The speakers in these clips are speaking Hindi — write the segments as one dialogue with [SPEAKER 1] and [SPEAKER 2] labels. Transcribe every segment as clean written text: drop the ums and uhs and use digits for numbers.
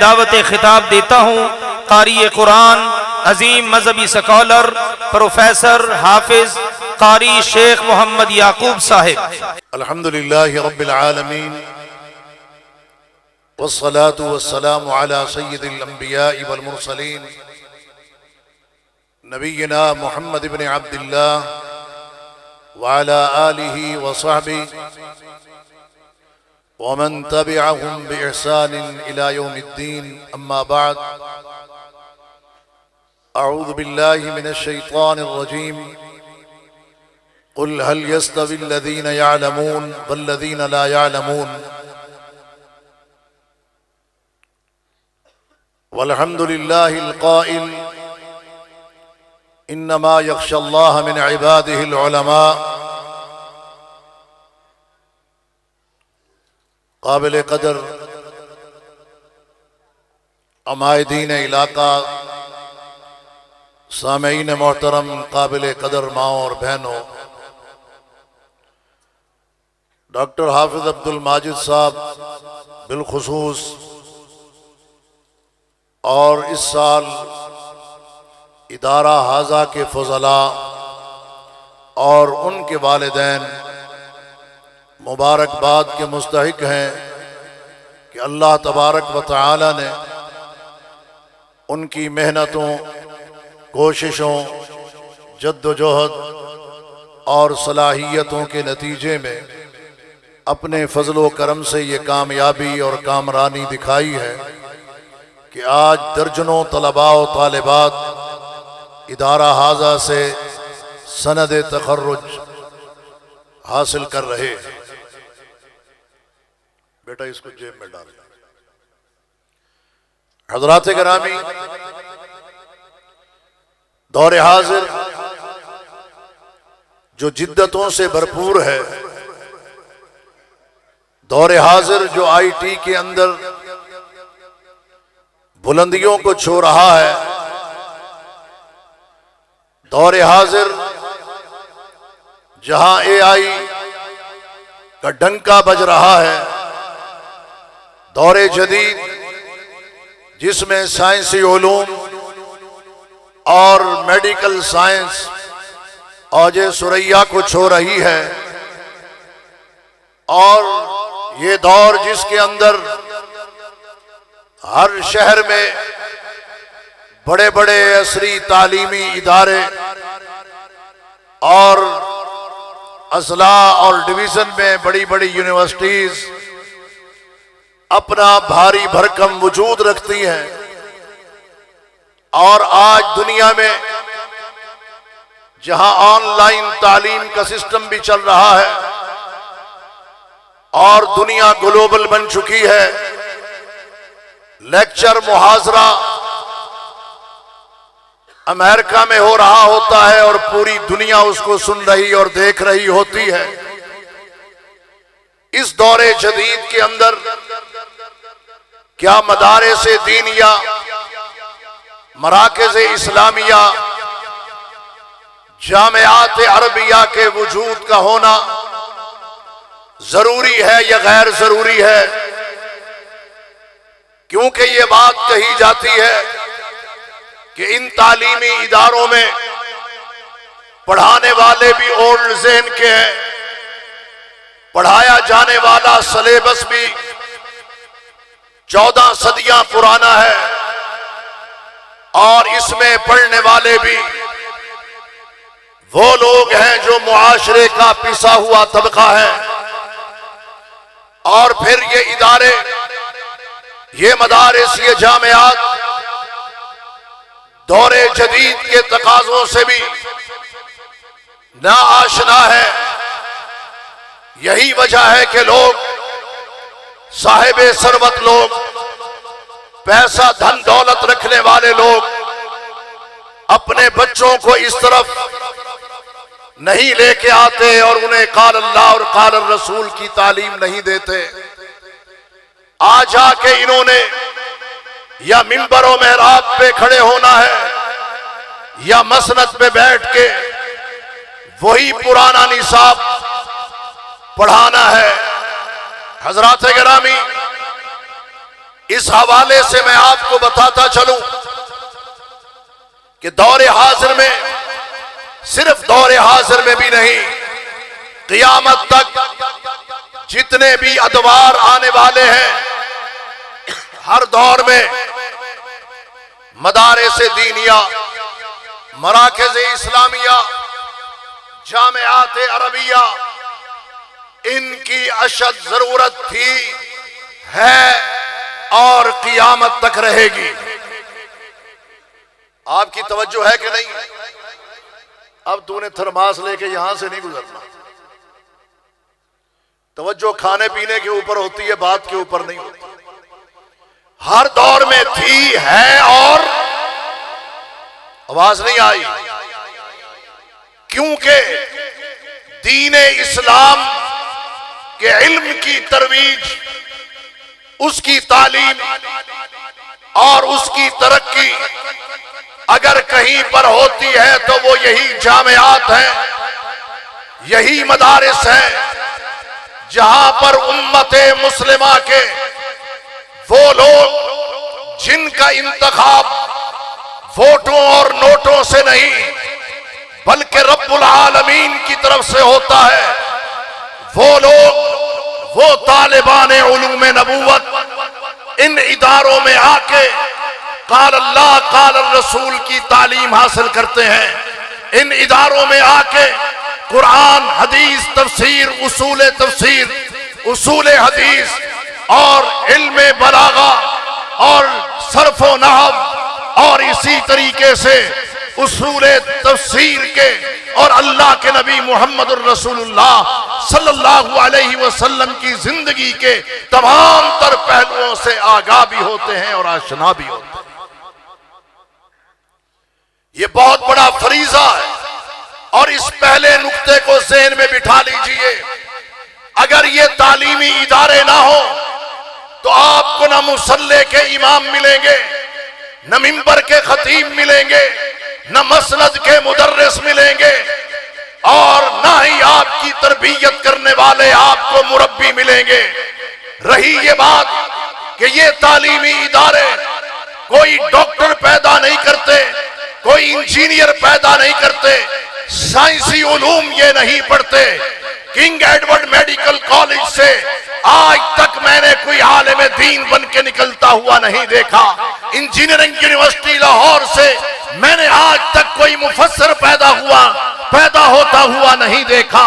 [SPEAKER 1] दावत खिताब देता हूँ कारी कुरान अजीम मजहबी स्कॉलर प्रोफेसर हाफिज कारी शेख मोहम्मद याकूब साहिब।
[SPEAKER 2] अल्हम्दुलिल्लाहि रब्बिल आलमीन वस्सलातु वस्सलामु अला सय्यिदिल अंबिया'i वल मुरसलीन नबीना मुहम्मद इब्न अब्दिल्लाह व अला आलिहि व सहबिहि वमन तबिअहुम बिइहसान इला यौमिद्दीन अम्मा बाद अऊज़ु बिल्लाहि मिनश शैतानिर रजीम कुल हल यस्तविल्लज़ीना यअलमून वल्लज़ीना ला यअलमून वल्हम्दुलिल्लाहिल क़ाइल इन्नमा यख्शल्लाह मिन इबादिहिल उलमा। काबिल कदर अमायदीन इलाका, सामईन मोहतरम, काबिल कदर माँ और बहनों, डॉक्टर हाफिज अब्दुल माजिद साहब बिलखुसूस और इस साल इदारा हाजा के फजला और उनके वालिदैन मुबारकबाद के मुस्तहिक हैं कि अल्लाह तबारक व तआला ने उनकी मेहनतों, कोशिशों, जद्दोजहद और सलाहियतों के नतीजे में अपने फजलो करम से ये कामयाबी और कामरानी दिखाई है कि आज दर्जनों तलबा व तालिबात इदारा हाजा से सनद तखर्रुज हासिल कर रहे हैं। बेटा इसको जेब में डाल। हज़रात गिरामी, दौर हाजिर जो जिद्दतों से भरपूर है, दौर हाजिर जो आईटी के अंदर बुलंदियों को छू रहा है, दौर हाजिर जहां एआई का डंका बज रहा है, दौरे जदीद जिसमें साइंसी उलूम और मेडिकल साइंस औजे सुरैया को छू रही है, और ये दौर जिसके अंदर हर शहर में बड़े बड़े असरी तालीमी इदारे और अजला और डिवीजन में बड़ी बड़ी यूनिवर्सिटीज अपना भारी भरकम वजूद रखती हैं, और आज दुनिया में जहां ऑनलाइन तालीम का सिस्टम भी चल रहा है और दुनिया ग्लोबल बन चुकी है, लेक्चर मुहाजरा अमेरिका में हो रहा होता है और पूरी दुनिया उसको सुन रही और देख रही होती है। इस दौरे जदीद के अंदर क्या मदारिस दीनिया, मराकज़ इस्लामिया, जामियात अरबिया के वजूद का होना जरूरी है या गैर जरूरी है? क्योंकि ये बात कही जाती है कि इन तालीमी इदारों में पढ़ाने वाले भी ओल्ड ज़हन के हैं, पढ़ाया जाने वाला सिलेबस भी 14 सदियां पुराना है, और इसमें पढ़ने वाले भी वो लोग हैं जो मुआशरे का पिसा हुआ तबका है। और फिर ये इदारे, ये मदारिस, ये जामियात दौरे जदीद के तकाज़ों से भी ना आशना है। यही वजह है कि लोग, साहिबे सरवत लोग, पैसा धन दौलत रखने वाले लोग अपने बच्चों को इस तरफ नहीं लेके आते और उन्हें काल अल्लाह और काल रसूल की तालीम नहीं देते। आज आके इन्होंने या मिंबरों में रात पे खड़े होना है या मसनद पे बैठ के वही पुराना निसाब पढ़ाना है। हजरात गिरामी, इस हवाले से मैं आपको बताता चलूं कि दौरे हाजिर में, सिर्फ दौरे हाजिर में भी नहीं, क़यामत तक जितने भी अदवार आने वाले हैं, हर दौर में मदारिस दीनिया, मराकज़ इस्लामिया, जामियात अरबिया, इनकी अशद जरूरत थी, है और क़यामत तक रहेगी। आपकी तवज्जो है कि नहीं? अब तूने थर्मास लेके यहां से नहीं गुजरना। तवज्जो खाने पीने के ऊपर होती है, बात के ऊपर नहीं होती। हर दौर में थी, है और आवाज नहीं आई, क्योंकि दीने इस्लाम के इल्म की तरवीज, उसकी तालीम और उसकी तरक्की अगर कहीं पर होती है तो वो यही जामियात हैं, यही मदारिस हैं, जहां पर उम्मते मुस्लिमा के वो लोग जिनका इंतखाब वोटों और नोटों से नहीं बल्कि रब्बुल आलमीन की तरफ से होता है, वो लोग, वो तालिबान उलूम नबूवत इन इदारों में आके काल अल्लाह काल रसूल की तालीम हासिल करते हैं। इन इदारों में आके कुरान, हदीस, तफसीर, उसूल हदीस और इल्म बलागा और सर्फ व नहव और इसी तरीके से उसूल तफसीर के और अल्लाह के नबी मोहम्मद रसूलुल्लाह सल्लल्लाहु अलैहि वसल्लम की जिंदगी के तमाम तर पहलुओं से आगाह भी होते हैं और आशना भी होते हैं। ये बहुत बड़ा फरीजा है और इस पहले नुक्ते को ज़हन में बिठा लीजिए। अगर ये तालीमी इदारे ना हो तो आपको ना मुसल्ले के इमाम मिलेंगे, न मिंबर के खतीब मिलेंगे, न मसनद के मुदर्रिस मिलेंगे और ना ही आपकी तरबियत करने वाले आपको मुरब्बी मिलेंगे। रही ये बात कि ये तालीमी इदारे कोई डॉक्टर पैदा नहीं करते, कोई इंजीनियर पैदा नहीं करते, साइंसी उलूम ये नहीं पढ़ते। किंग एडवर्ड मेडिकल कॉलेज से आज तक मैंने कोई आलिम दीन बन के निकलता हुआ नहीं देखा। इंजीनियरिंग यूनिवर्सिटी लाहौर से मैंने आज तक कोई मुफस्सिर पैदा होता हुआ नहीं देखा।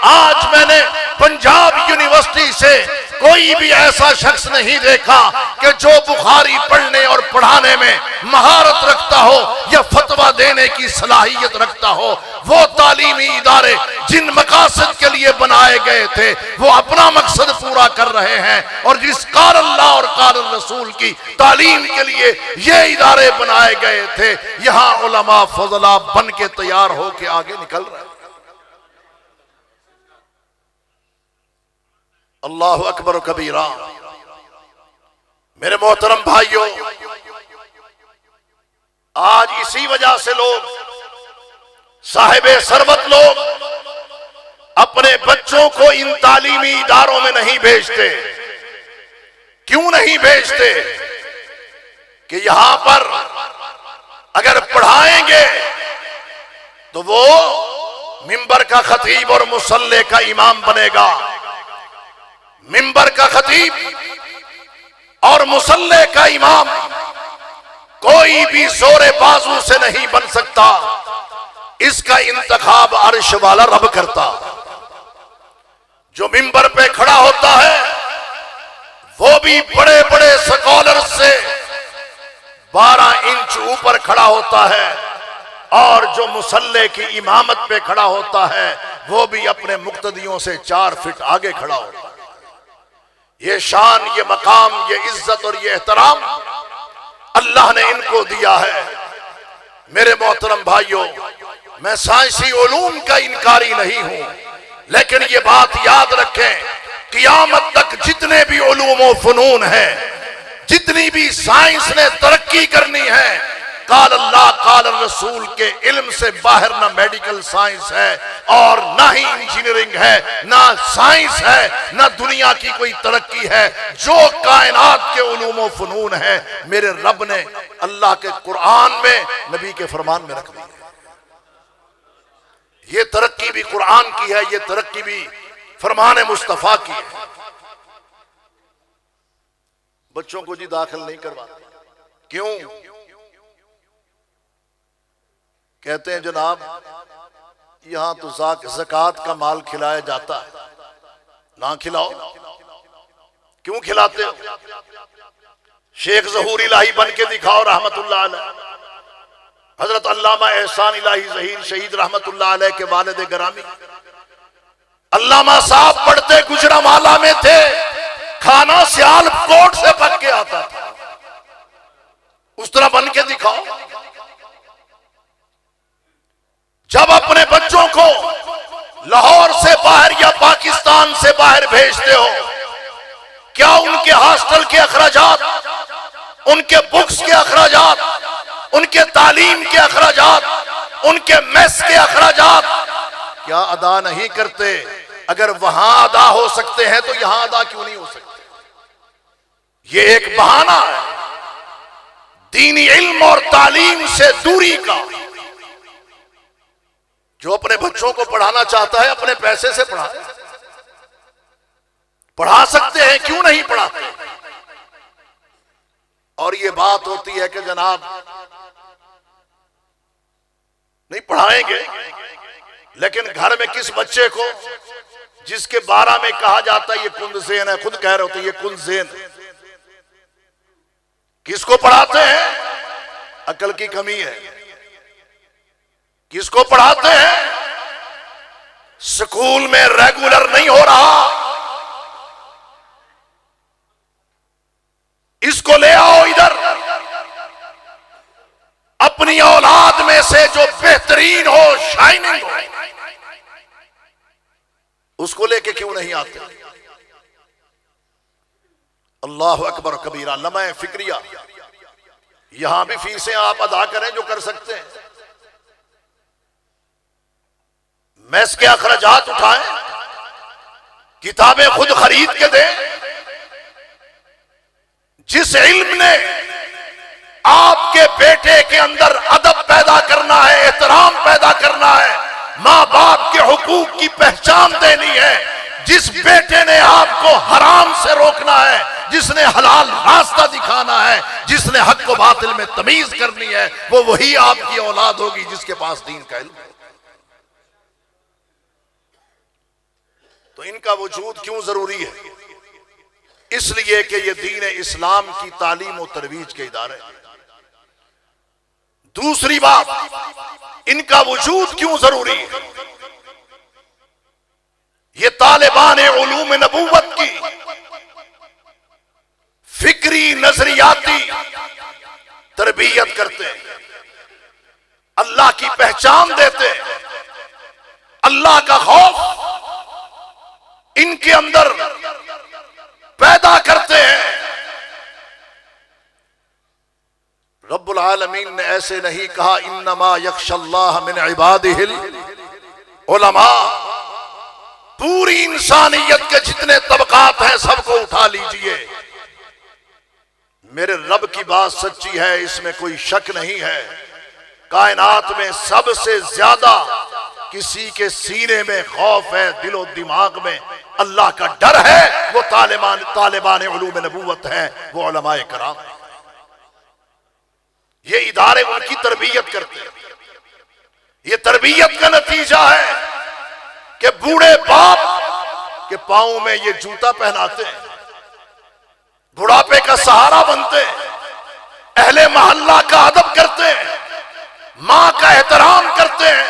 [SPEAKER 2] आज मैंने पंजाब यूनिवर्सिटी से कोई भी ऐसा शख्स नहीं देखा कि जो बुखारी पढ़ने और पढ़ाने में महारत रखता हो या फतवा देने की सलाहियत रखता हो। वो तालीमी इदारे जिन मकासद के लिए बनाए गए थे वो अपना मकसद पूरा कर रहे हैं, और जिस क़ाल अल्लाह और क़ाल रसूल की तालीम के लिए ये इदारे बनाए गए थे, यहाँ उलमा फज़ला बन के तैयार होके आगे निकल रहे हैं। अल्लाहु अकबर कबीरा। मेरे मोहतरम भाइयों, आज इसी वजह से लोग, साहिबे सरवत लोग, अपने बच्चों को इन तालीमी इदारों में नहीं भेजते। क्यों नहीं भेजते? कि यहां पर अगर पढ़ाएंगे तो वो मिंबर का खतीब और मुसल्ले का इमाम बनेगा। मिंबर का खतीब और मुसल्ले का इमाम कोई भी जोरे बाजू से नहीं बन सकता। इसका इंतखाब अर्श वाला रब करता। जो मिंबर पे खड़ा होता है वो भी बड़े बड़े स्कॉलर से 12 इंच ऊपर खड़ा होता है, और जो मुसल्ले की इमामत पे खड़ा होता है वो भी अपने मुक्तदियों से 4 फीट आगे खड़ा होता है। ये शान, ये मकाम, ये इज्जत और ये एहतराम अल्लाह ने इनको दिया है। मेरे मोहतरम भाइयों, मैं साइंसी उलूम का इनकारी नहीं हूं, लेकिन ये बात याद रखें, क़यामत तक जितने भी उलूम व फ़नून हैं, जितनी भी साइंस ने तरक्की करनी है, काल अल्लाह काल रसूल के इल्म से बाहर ना मेडिकल साइंस है और ना ही इंजीनियरिंग है, ना साइंस है, ना दुनिया की कोई तरक्की है। जो कायनात के उलूम व फनून है मेरे रब ने अल्लाह के कुरान में नबी के फरमान में रख दी है। ये तरक्की भी कुरान की है, ये तरक्की भी फरमान मुस्तफा की है। बच्चों को जी दाखिल नहीं करवाते, क्यों? कहते हैं जनाब यहां तो ज़कात का माल खिलाया जाता है, ना खिलाओ। क्यों खिलाते हो? शेख ज़हूर इलाही बन के दिखाओ रहमतुल्लाह अलैह। हजरत अल्लामा एहसान इलाही ज़हीर शहीद रहमतुल्लाह अलैह के वालिद गिरामी अल्लामा साहब पढ़ते गुजरावाला में थे, खाना सियालकोट से पक के आता था। उस तरह बन के दिखाओ। जब अपने बच्चों को लाहौर से बाहर या पाकिस्तान से बाहर भेजते हो, क्या उनके हॉस्टल के अखराजात, उनके बुक्स के अखराजात, उनके तालीम के अखराजात, उनके मेस के अखराजात क्या अदा नहीं करते? अगर वहां अदा हो सकते हैं तो यहां अदा क्यों नहीं हो सकते? ये एक बहाना है दीनी इल्म और तालीम से दूरी का। जो अपने बच्चों को पढ़ाना चाहता है अपने पैसे से पढ़ाए, पढ़ा सकते हैं, क्यों नहीं पढ़ाते? और ये बात होती है कि जनाब नहीं पढ़ाएंगे, लेकिन घर में किस बच्चे को जिसके बारे में कहा जाता है ये कुंदज़ेन है, खुद कह रहे होते ये कुंदज़ेन, किसको पढ़ाते हैं? अकल की कमी है। किसको पढ़ाते हैं? स्कूल में रेगुलर नहीं हो रहा, इसको ले आओ इधर। अपनी औलाद में से जो बेहतरीन हो, शाइनिंग हो, उसको लेके क्यों नहीं आते? अल्लाह अकबर कबीरा। लम्हा फिक्रिया, यहां भी फीसें आप अदा करें जो कर सकते हैं, मैस के अखराजात उठाएं, किताबें खुद खरीद के दें। जिस इल्म ने आपके बेटे के अंदर अदब पैदा करना है, एहतराम पैदा करना है, मां बाप के हुकूक की पहचान देनी है, जिस बेटे ने आपको हराम से रोकना है, जिसने हलाल रास्ता दिखाना है, जिसने हक को बातिल में तमीज करनी है, वो वही आपकी औलाद होगी जिसके पास दीन का इल्म है। तो इनका वजूद क्यों जरूरी है? इसलिए कि ये दीन इस्लाम की तालीम और तरवीज के इदारे हैं। दूसरी बात, इनका वजूद क्यों जरूरी है? ये तालिबान उलूम नबूवत की फिक्री नजरियाती तरबियत करते हैं, अल्लाह की पहचान देते हैं, अल्लाह का खौफ इनके अंदर पैदा करते हैं। रब्बुल आलमीन ने ऐसे नहीं कहा इन्नमा यख्शल्लाह मिन इबादिहिल उलमा। पूरी इंसानियत के जितने तबकात हैं सबको उठा लीजिए, मेरे रब की बात सच्ची है, इसमें कोई शक नहीं है। कायनात में सबसे ज्यादा किसी के सीने में खौफ है, दिलो दिमाग में अल्लाह का डर है, वो तालिबान उलूम नबूवत है, वो उलमाए कराम। ये इदारे उनकी तरबियत करते हैं। ये तरबियत का नतीजा है कि बूढ़े बाप के पांव में ये जूता पहनाते हैं, बुढ़ापे का सहारा बनते हैं, अहले मोहल्ला का अदब करते हैं, मां का एहतराम करते हैं,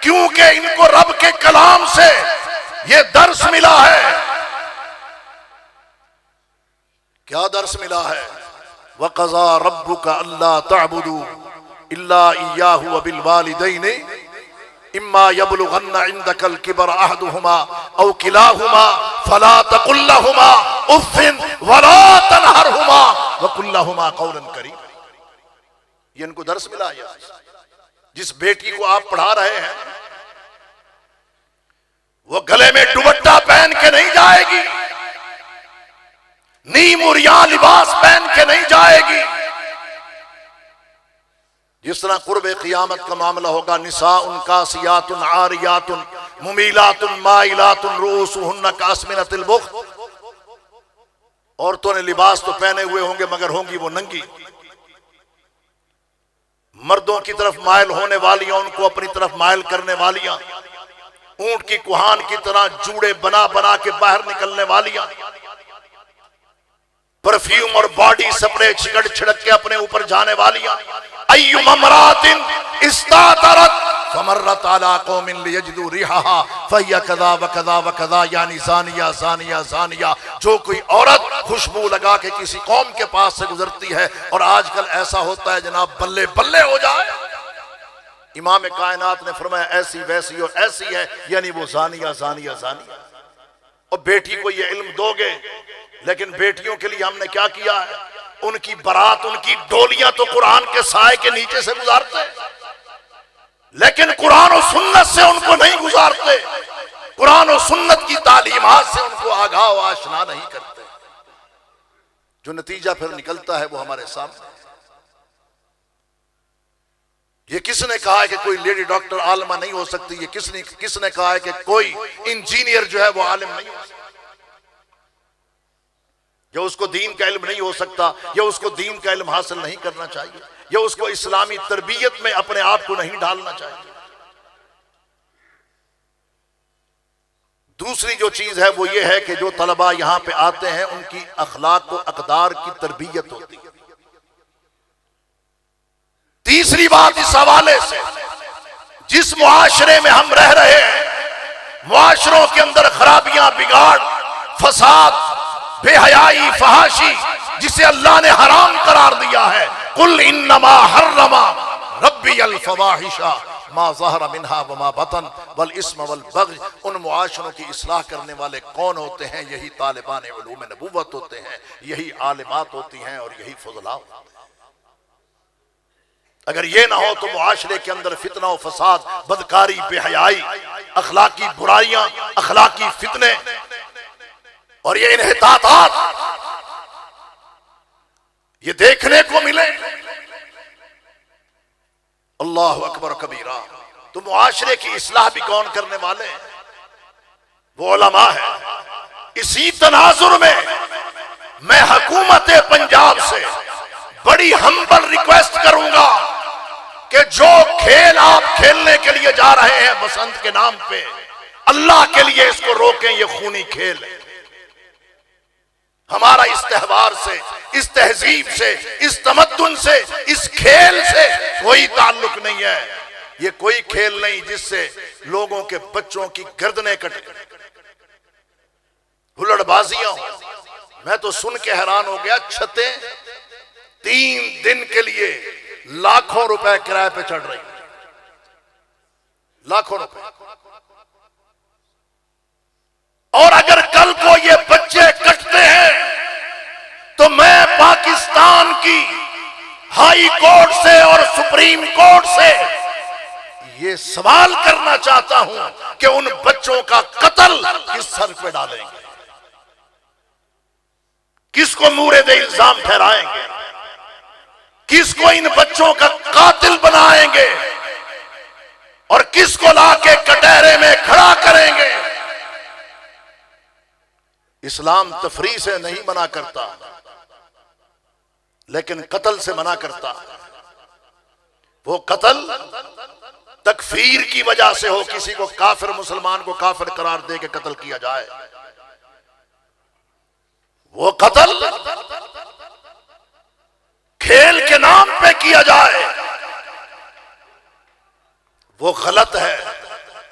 [SPEAKER 2] क्योंकि इनको रब के कलाम से ये दर्स मिला है। क्या दर्स मिला है? वक़ज़ा रब्बुका अल्ला तअबुदू इल्ला इय्याहु व बिल वालिदैनि इम्मा यबलुगन्ना इंदकल किबर अहदुहुमा औ किलाहुमा फला तकुल लहुमा उफ़्फ़िन वला तनहरहुमा व कुल लहुमा क़ौलन करीम। ये इनको दर्स मिला है। जिस बेटी को आप पढ़ा रहे हैं वो गले में दुपट्टा पहन के नहीं जाएगी, नीम और या लिबास पहन के नहीं जाएगी। जिस तरह कुर्बे क़ियामत का मामला होगा, निसा उनका सियातुन आरियातुन मुमीलातुन माइलातुन रूसुहुन्ना कास्मिनतिल बुख्त। औरतों ने लिबास तो पहने हुए होंगे मगर होंगी वो नंगी। मर्दों की तरफ मायल होने वालियां, उनको अपनी तरफ मायल करने वालियां, ऊंट की कुहान की तरह जूड़े बना बना के बाहर निकलने वालियां, परफ्यूम और बॉडी स्प्रे छिड़क छिड़क के अपने ऊपर जाने वालियां। अय्युम अमरातिन इस्तातरत फमर्रत अला कौमिन लियजिदू रिहाहा फहिय कदा व कदा व कदा, यानी ज़ानिया ज़ानिया ज़ानिया। जो कोई औरत खुशबू लगा के किसी कौम के पास से गुजरती है, और आजकल ऐसा होता है जनाब बल्ले बल्ले हो जाए। इमाम कायनात ने फरमाया ऐसी वैसी और ऐसी है, यानी वो ज़ानिया ज़ानिया ज़ानिया। और बेटी को ये इल्म दोगे, लेकिन बेटियों के लिए हमने क्या किया है, उनकी बारात, उनकी डोलियां तो कुरान के साए के नीचे से गुजारते, लेकिन कुरान और सुन्नत से उनको नहीं गुजारते, कुरान और सुन्नत की तालीमात से उनको आगाह व आशना नहीं करते। जो नतीजा फिर निकलता है वो हमारे सामने। ये किसने कहा है कि कोई लेडी डॉक्टर आलिमा नहीं हो सकती? ये किसने कहा है कि कोई इंजीनियर जो है वो आलिम नहीं हो सकता? या उसको दीन का इल्म नहीं हो सकता, या उसको दीन का इल्म हासिल नहीं करना चाहिए, या उसको इस्लामी तरबियत में अपने आप को नहीं डालना चाहिए। दूसरी जो चीज है वो ये है कि जो तलबा यहां पे आते हैं उनकी अखलाक व अकदार की तरबियत होती है। तीसरी बात इस हवाले से, जिस मुआशरे में हम रह रहे हैं, मुआशरों के अंदर खराबियां, बिगाड़, फसाद, बेहयाई, फहाशी, जिसे अल्लाह ने हराम करार दिया है। कुल इन्नमा हर्रमा रब्बी अल फवाहिशा मा ज़हरा मिन्हा व मा बतन वल इस्म वल बग़य। उन मुआशरों की इस्लाह करने वाले कौन होते हैं? यही तालिबान उलूम नबुव्वत होते हैं, यही आलिमात होती हैं और यही फुज़ला होते हैं। अगर ये ना हो तो मुआशरे के अंदर फितना और फसाद, बदकारी, बेहयाई, अखलाकी बुराइयां, अखलाकी फितने और ये इन्हितातात ये देखने को मिले। अल्लाहु अकबर कबीरा। तो मुआशरे की इस्लाह भी कौन करने वाले हैं? वो उलमा है। इसी तनाजुर में मैं हुकूमत पंजाब से बड़ी हम्बल रिक्वेस्ट करूंगा कि जो खेल आप खेलने के लिए जा रहे हैं बसंत के नाम पे, अल्लाह के लिए इसको रोकें। ये खूनी खेल है। हमारा इस त्योहार से, इस तहजीब से, इस तमद्दुन से, इस खेल से कोई ताल्लुक नहीं है। ये कोई खेल नहीं जिससे लोगों के बच्चों की गर्दनें कटे, हुल्लड़बाजियां हो। मैं तो सुन के हैरान हो गया, छतें 3 दिन के लिए लाखों रुपए किराए पे चढ़ रही, लाखों रुपए। और अगर कल को ये बच्चे कटते हैं तो मैं पाकिस्तान की हाई कोर्ट से और सुप्रीम कोर्ट से ये सवाल करना चाहता हूं कि उन बच्चों का कत्ल किस सर पे डालेंगे, किसको मूरेद इल्जाम ठहराएंगे, किसको इन बच्चों का कातिल बनाएंगे और किसको लाके कटहरे में खड़ा करेंगे। इस्लाम तफरी से नहीं मना करता, लेकिन कत्ल से मना करता। वो कत्ल तकफीर की वजह से हो, किसी को काफिर, मुसलमान को काफिर करार दे के कत्ल किया जाए, वो कत्ल खेल के नाम पे किया जाए, वो गलत है,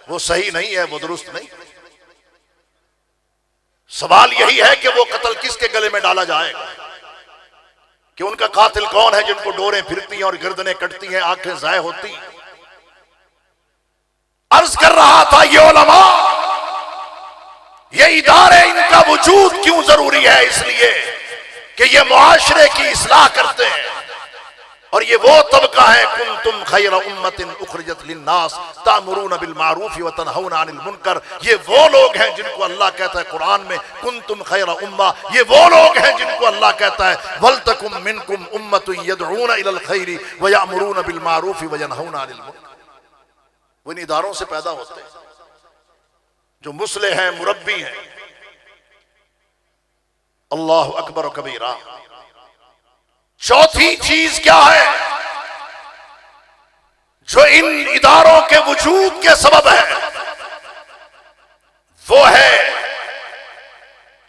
[SPEAKER 2] वो सही नहीं है, वो दुरुस्त नहीं। सवाल यही है कि वो कत्ल किसके गले में डाला जाएगा, कि उनका कातिल कौन है जिनको डोरें फिरती हैं और गर्दनें कटती हैं, आंखें ज़ाय होती। अर्ज कर रहा था ये उलमा, ये इदारे, इनका वजूद क्यों जरूरी है? इसलिए कि ये मुआशरे की इस्लाह करते हैं, और ये वो तबका है, कुंतुम खैर उम्मतिन उखरिजत लिन्नास तामुरून बिल मारूफ व तनहौना अनिल मुनकर। ये वो लोग हैं जिनको अल्लाह कहता है कुरान में कुंतुम खैर उम्मा। ये वो लोग हैं जिनको अल्लाह कहता है वलतकुम मिनकुम उम्मतुन यदऊना इलल खैरि व यामुरून बिल मारूफ व यनहौना अनिल मुनकर। वो इन इदारों से पैदा होते हैं जो मुस्लिह हैं, मुरब्बी हैं। अल्लाहु अकबर व कबीरा। चौथी चीज क्या है जो इन इदारों के वजूद के सबब है? वो है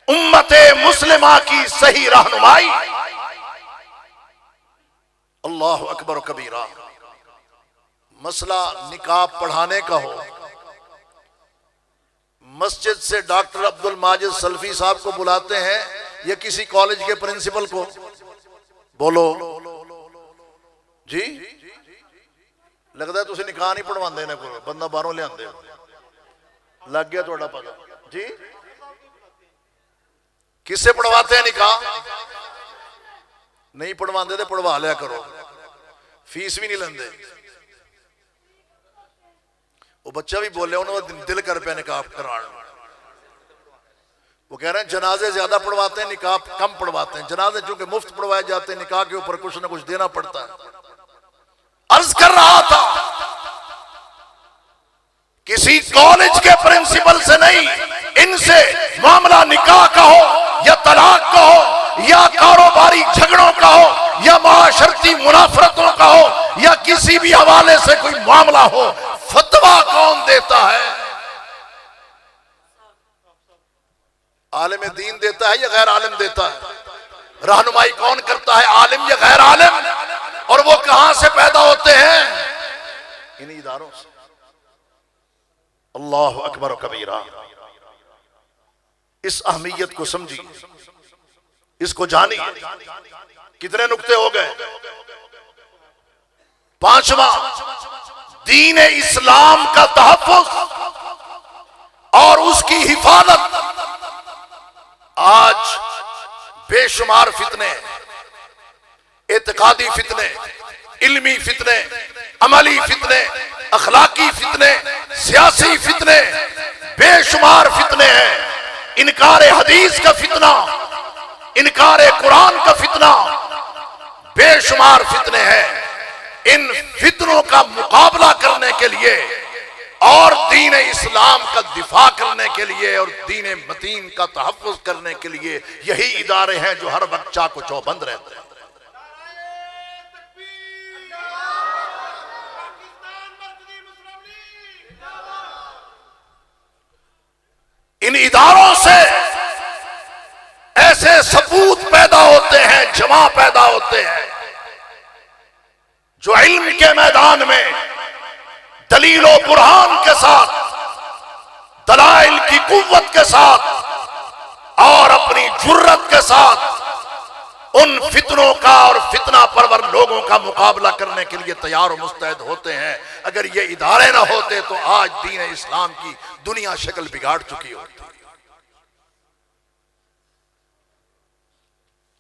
[SPEAKER 2] उम्मते मुस्लिमा की सही रहनुमाई। अल्लाहु अकबर व कबीरा। मसला निकाब पढ़ाने का हो, मस्जिद से डॉक्टर अब्दुल माजिद सल्फी साहब को बुलाते हैं या किसी कॉलेज के प्रिंसिपल को? बोलो जी, लगता है तुम निकाह नहीं पढ़वाते इन्हें को, बंदा बाहरों ले आते हो। लग गया थोड़ा पता जी? किससे पढ़वाते हैं निकाह? नहीं पढ़वाते तो पढ़वा लिया करो, फीस भी नहीं लेंदे। वो बच्चा भी बोले उन्होंने दिल कर पे निकाह कराने। वो कह रहे हैं जनाजे ज्यादा पढ़वाते हैं, निकाह कम पढ़वाते हैं। जनाजे चूंकि मुफ्त पढ़वाए जाते हैं, निकाह के ऊपर कुछ ना कुछ देना पड़ता है। अर्ज कर रहा था किसी कॉलेज के प्रिंसिपल से नहीं, इनसे मामला निकाह का हो या तलाक का हो या कारोबारी झगड़ों का हो या माशरती मुनाफरतों का हो या किसी भी हवाले से कोई मामला हो, फतवा कौन देता है? आलिम दीन देता है या गैर आलिम देता है? रहनुमाई कौन करता है, आलिम या गैर आलिम? और वो कहां से पैदा होते हैं? इन्हीं इदारों से। अल्लाह अकबर कबीरा। इस अहमियत को समझिए, इसको जानिए। कितने नुक्ते हो गए? पांचवा, दीन इस्लाम का तहफ़्फ़ुज़ और उसकी हिफाजत। आज बेशुमार फितने, एतकादी फितने, इल्मी फितने, अमली फितने, अखलाकी फितने, सियासी फितने, बेशुमार फितने हैं। इनकार हदीस का फितना, इनकार कुरान का फितना, बेशुमार फितने हैं। इन फितनों का मुकाबला करने के लिए और दीन इस्लाम का दिफा करने के लिए और दीन मतीन का तहफ़्फ़ुज़ करने के लिए यही इदारे हैं जो हर वक्त चाको चौबंद रहते हैं। इन इदारों से ऐसे सपूत पैदा होते हैं, जमा पैदा होते हैं जो इल्म के मैदान में दलील और बुरहान के साथ, दलाइल की कुव्वत के साथ और अपनी जुर्रत के साथ उन फितनों का और फितना परवर लोगों का मुकाबला करने के लिए तैयार और मुस्तैद होते हैं। अगर ये इदारे ना होते तो आज दीन इस्लाम की दुनिया शक्ल बिगाड़ चुकी होती।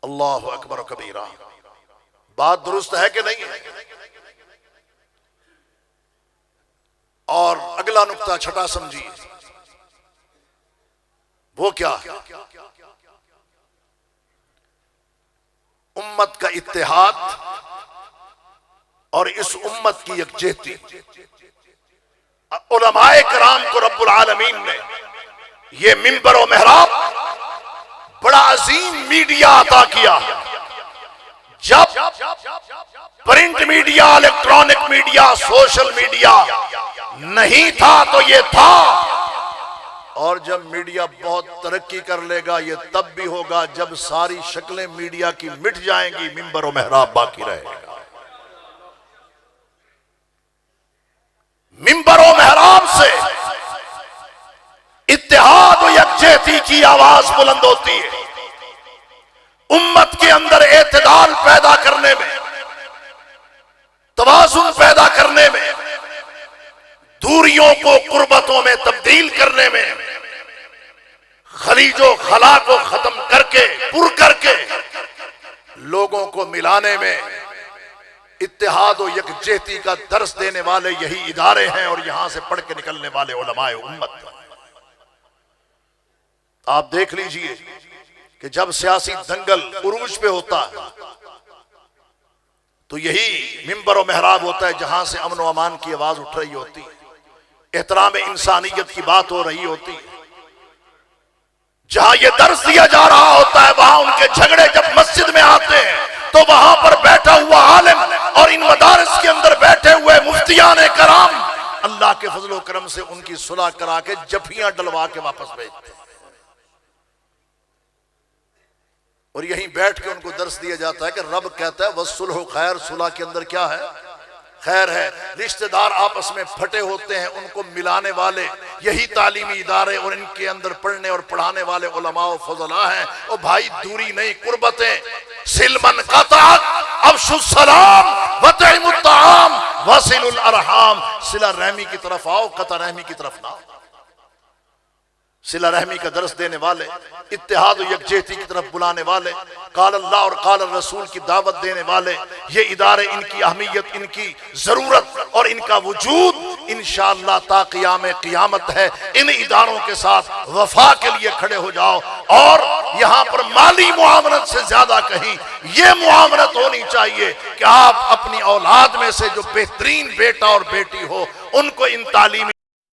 [SPEAKER 2] अल्लाह अकबर कबीरा। बात दुरुस्त है कि नहीं है? और अगला नुक्ता छठा समझिए, वो क्या है? उम्मत का इत्तेहाद और इस उम्मत की यकजहती। उलमाए कराम को रब्बुल आलमीन ने ये मिंबर और मेहराब बड़ा अजीम मीडिया अता किया। जब print media, electronic media, social media नहीं था तो ये था, और जब मीडिया बहुत तरक्की कर लेगा ये तब भी होगा जब सारी शक्लें मीडिया की मिट जाएंगी, मिंबर और मेहराब बाकी रहेगा। मिंबर और मेहराब से इत्तेहाद और यकजहती की आवाज बुलंद होती है। उम्मत के अंदर एतदाल पैदा करने में, तवाज़ुन पैदा करने में, दूरियों को कुर्बतों में तब्दील करने में, खलीजो खला को खत्म करके पुर करके लोगों को मिलाने में इत्तेहाद और यकजहती का दर्स देने वाले यही इदारे हैं और यहां से पढ़ के निकलने वाले उलमाए उम्मत। आप देख लीजिए कि जब सियासी दंगल उरूज पे होता है तो यही मिंबर और मेहराब होता है जहां से अमन और अमान की आवाज उठ रही होती है, एहतराम इंसानियत की बात हो रही होती है। जहां ये दर्स दिया जा रहा होता है वहां उनके झगड़े जब मस्जिद में आते हैं तो वहां पर बैठा हुआ आलिम और इन मदारिस के अंदर बैठे हुए मुफ्तियान कराम अल्लाह के फजलो करम से उनकी सुलह करा के जफियां डलवा के वापस भेजते हैं और यहीं बैठ के उनको दर्स दिया जाता है कि रब कहता है वसुलह खैर, सुलह के अंदर क्या है? खैर है। रिश्तेदार आपस में फटे होते हैं, उनको मिलाने वाले यही तालीमी इदारे और इनके अंदर पढ़ने और पढ़ाने वाले उलमा और फजला हैं। और भाई दूरी नहीं, कुर्बतें। सिलमन कताअत अफशुस सलाम वतइमुत ताआम वसिलुल अरहाम। सिला रहमी की तरफ आओ, कता रहमी की तरफ ना। सिला रहमी का दर्स देने वाले, इत्तेहाद और यकजहती की तरफ बुलाने वाले, काल अल्लाह और काल रसूल की दावत देने वाले, ये इदारे, इनकी अहमियत, इनकी जरूरत और इनका वजूद इंशाअल्लाह ता क़ियाम क़ियामत है। इन इदारों के साथ वफा के लिए खड़े हो जाओ और यहाँ पर माली मुआवनत से ज्यादा कहीं ये मुआवनत होनी चाहिए कि आप अपनी औलाद में से जो बेहतरीन बेटा और बेटी हो उनको इन तालीमी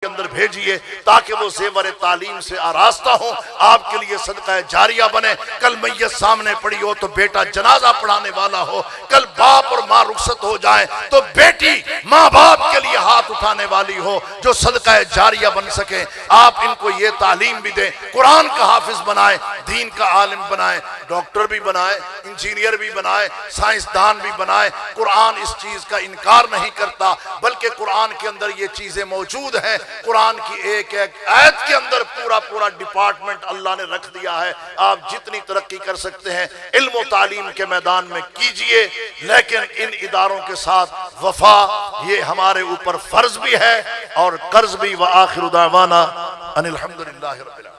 [SPEAKER 2] के अंदर भेजिए ताकि वो ज़ेवर तालीम से आरास्ता हो, आपके लिए सदका जारिया बने। कल मैयत सामने पड़ी हो तो बेटा जनाजा पढ़ाने वाला हो, कल बाप और माँ रुखसत हो जाए तो बेटी माँ बाप के लिए हाथ उठाने वाली हो जो सदका जारिया बन सके। आप इनको ये तालीम भी दें, कुरान का हाफिज बनाए, दीन का आलिम बनाए, डॉक्टर भी बनाए, इंजीनियर भी बनाए, साइंसदान भी बनाए। कुरान इस चीज का इनकार नहीं करता, बल्कि कुरान के अंदर ये चीजें मौजूद हैं। कुरान की एक एक आयत के अंदर पूरा पूरा डिपार्टमेंट अल्लाह ने रख दिया है। आप जितनी तरक्की कर सकते हैं इल्म और तालीम के मैदान में कीजिए, लेकिन इन इदारों के साथ वफा ये हमारे ऊपर फर्ज भी है और कर्ज भी। व आखिर दावाना अनिल हम्दुलिल्लाहि रब्बिल आलमीन।